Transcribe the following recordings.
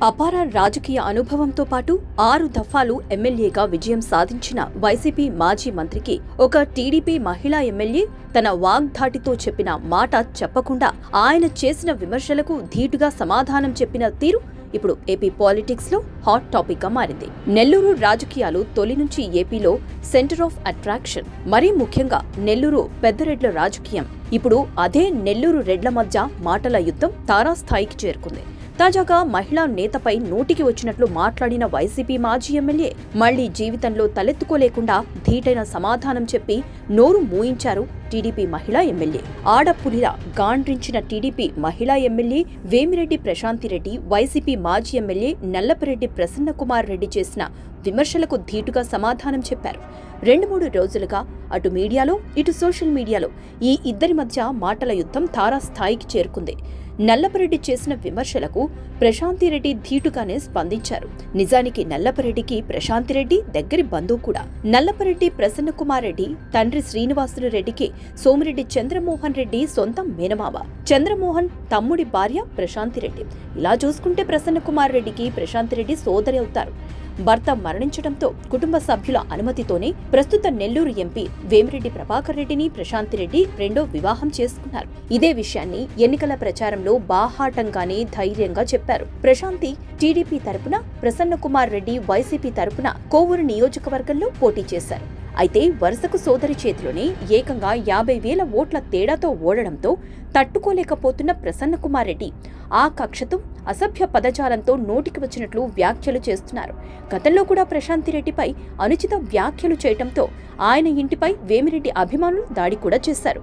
అపార రాజకీయ అనుభవంతో పాటు 6 దఫాలు ఎమ్మెల్యేగా విజయం సాధించిన వైసీపీ మాజీ మంత్రికి ఒక టీడీపీ మహిళా ఎమ్మెల్యే తన వాగ్ధాటితో చెప్పిన మాట చెప్పకుండా ఆయన చేసిన విమర్శలకు ధీటుగా సమాధానం చెప్పిన తీరు ఇప్పుడు ఏపీ పాలిటిక్స్ లో హాట్ టాపిక్ గా మారింది. నెల్లూరు రాజకీయాలు తొలి నుంచి ఏపీలో సెంటర్ ఆఫ్ అట్రాక్షన్. మరీ ముఖ్యంగా నెల్లూరు పెద్దరెడ్ల రాజకీయం ఇప్పుడు అదే నెల్లూరు రెడ్ల మధ్య మాటల యుద్ధం తారాస్థాయికి చేరుకుంది. తాజాగా మహిళా నేతపై నోటికి వచ్చినట్లు మాట్లాడిన వైసీపీ మాజీ ఎమ్మెల్యే మళ్లీ జీవితంలో తలెత్తుకోలేకుండా ధీటైన సమాధానం చెప్పి నోరు మూయించారు టీడీపీ మహిళా ఎమ్మెల్యే. ఆడపులిలా గాండ్రించిన టీడీపీ మహిళా ఎమ్మెల్యే వేమిరెడ్డి ప్రశాంతిరెడ్డి వైసీపీ మాజీ ఎమ్మెల్యే నల్లపరెడ్డి ప్రసన్నకుమార్ రెడ్డి చేసిన విమర్శలకు ధీటుగా సమాధానం చెప్పారు. 2-3 రోజులుగా అటు మీడియాలో ఇటు సోషల్ మీడియాలో ఈ ఇద్దరి మధ్య మాటల యుద్ధం తారాస్థాయికి చేరుకుంది. నల్లపరెడ్డి చేసిన విమర్శలకు ప్రశాంతిరెడ్డి ధీటుగానే స్పందించారు. నిజానికి నల్లపరెడ్డికి ప్రశాంతిరెడ్డి దగ్గరి బంధువు కూడా. నల్లపరెడ్డి ప్రసన్నకుమార్ రెడ్డి తండ్రి శ్రీనివాసులు రెడ్డికి సోమిరెడ్డి చంద్రమోహన్ రెడ్డి సొంత మేనమామ. చంద్రమోహన్ తమ్ముడి భార్య ప్రశాంతిరెడ్డి. ఇలా చూసుకుంటే ప్రసన్నకుమార్ రెడ్డికి ప్రశాంతిరెడ్డి సోదరి అవుతారు. భర్త మరణించడంతో కుటుంబ సభ్యుల అనుమతితోనే ప్రస్తుత నెల్లూరు ఎంపీ వేమిరెడ్డి ప్రభాకర్ రెడ్డిని ప్రశాంతిరెడ్డి రెండో వివాహం చేసుకున్నారు. ఇదే విషయాన్ని ఎన్నికల ప్రచారంలో బాహాటంగానే ధైర్యంగా చెప్పారు. ప్రశాంతి టీడీపీ తరపున, ప్రసన్నకుమార్ రెడ్డి వైసీపీ తరపున కోవూరు నియోజకవర్గంలో పోటీ చేశారు. అయితే వరుసకు సోదరి చేతిలోనే ఏకంగా 50,000 ఓట్ల తేడాతో ఓడడంతో తట్టుకోలేకపోతున్న ప్రసన్నకుమార్ రెడ్డి ఆ కక్షతో అసభ్య పదజాలంతో నోటికి వచ్చినట్లు వ్యాఖ్యలు చేస్తున్నారు. గతంలో కూడా ప్రశాంతిరెడ్డిపై అనుచిత వ్యాఖ్యలు చేయటంతో ఆయన ఇంటిపై వేమిరెడ్డి అభిమానులు దాడి కూడా చేశారు.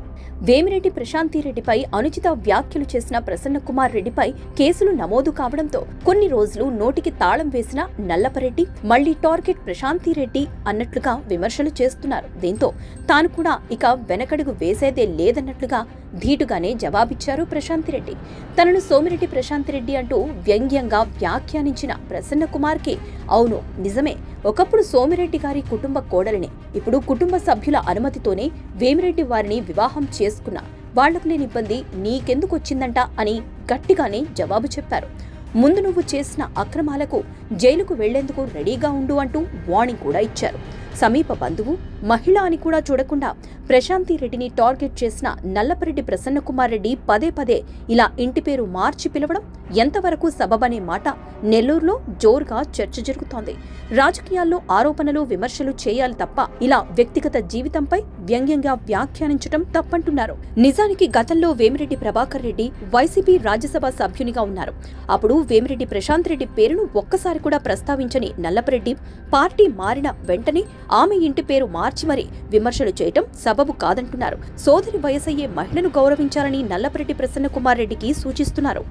వేమిరెడ్డి ప్రశాంతిరెడ్డిపై అనుచిత వ్యాఖ్యలు చేసిన ప్రసన్నకుమార్ రెడ్డిపై కేసులు నమోదు కావడంతో కొన్ని రోజులు నోటికి తాళం వేసిన నల్లపరెడ్డి మళ్లీ టార్గెట్ ప్రశాంతిరెడ్డి అన్నట్లుగా విమర్శలు చేస్తున్నారు. దీంతో తాను కూడా ఇక వెనకడుగు వేసేదే లేదన్నట్లుగా ధీటుగానే జవాబిచ్చారు ప్రశాంతిరెడ్డి. తనను సోమిరెడ్డి ప్రశాంతిరెడ్డి అంటూ వ్యంగ్యంగా వ్యాఖ్యానించిన ప్రసన్నకుమార్కి అవును నిజమే, ఒకప్పుడు సోమిరెడ్డి గారి కుటుంబ కోడలినే, ఇప్పుడు కుటుంబ సభ్యుల అనుమతితోనే వేమిరెడ్డి వారిని వివాహం చేసుకున్నా, వాళ్లకు లేని ఇబ్బంది నీకెందుకొచ్చిందంట అని గట్టిగానే జవాబు చెప్పారు. ముందు నువ్వు చేసిన అక్రమాలకు జైలుకు వెళ్లేందుకు రెడీగా ఉండు అంటూ వార్నింగ్ కూడా ఇచ్చారు. సమీప బంధువు, మహిళ అని కూడా చూడకుండా ప్రశాంతిరెడ్డిని టార్గెట్ చేసిన నల్లపరెడ్డి ప్రసన్నకుమార్ రెడ్డి పదే పదే ఇలా ఇంటి పేరు మార్చి పిలవడం ఎంతవరకు సబబనే మాట నెల్లూరులో జోరుగా చర్చ జరుగుతోంది. రాజకీయాల్లో ఆరోపణలు, విమర్శలు చేయాలి తప్ప ఇలా వ్యక్తిగత జీవితంపై వ్యంగ్యంగా వ్యాఖ్యానించడం తప్పంటున్నారు. నిజానికి గతంలో వేమిరెడ్డి ప్రభాకర్ రెడ్డి వైసీపీ రాజ్యసభ సభ్యునిగా ఉన్నారు. అప్పుడు వేమిరెడ్డి ప్రశాంతిరెడ్డి పేరును ఒక్కసారి కూడా ప్రస్తావించని నల్లపరెడ్డి పార్టీ మారిన వెంటనే ఆమె ఇంటి పేరు మార్చి మరీ విమర్శలు చేయటం సబబు కాదంటున్నారు. సోదరి వయసయ్యే మహిళను గౌరవించాలని నల్లపరెడ్డి ప్రసన్నకుమార్ రెడ్డికి సూచిస్తున్నారు.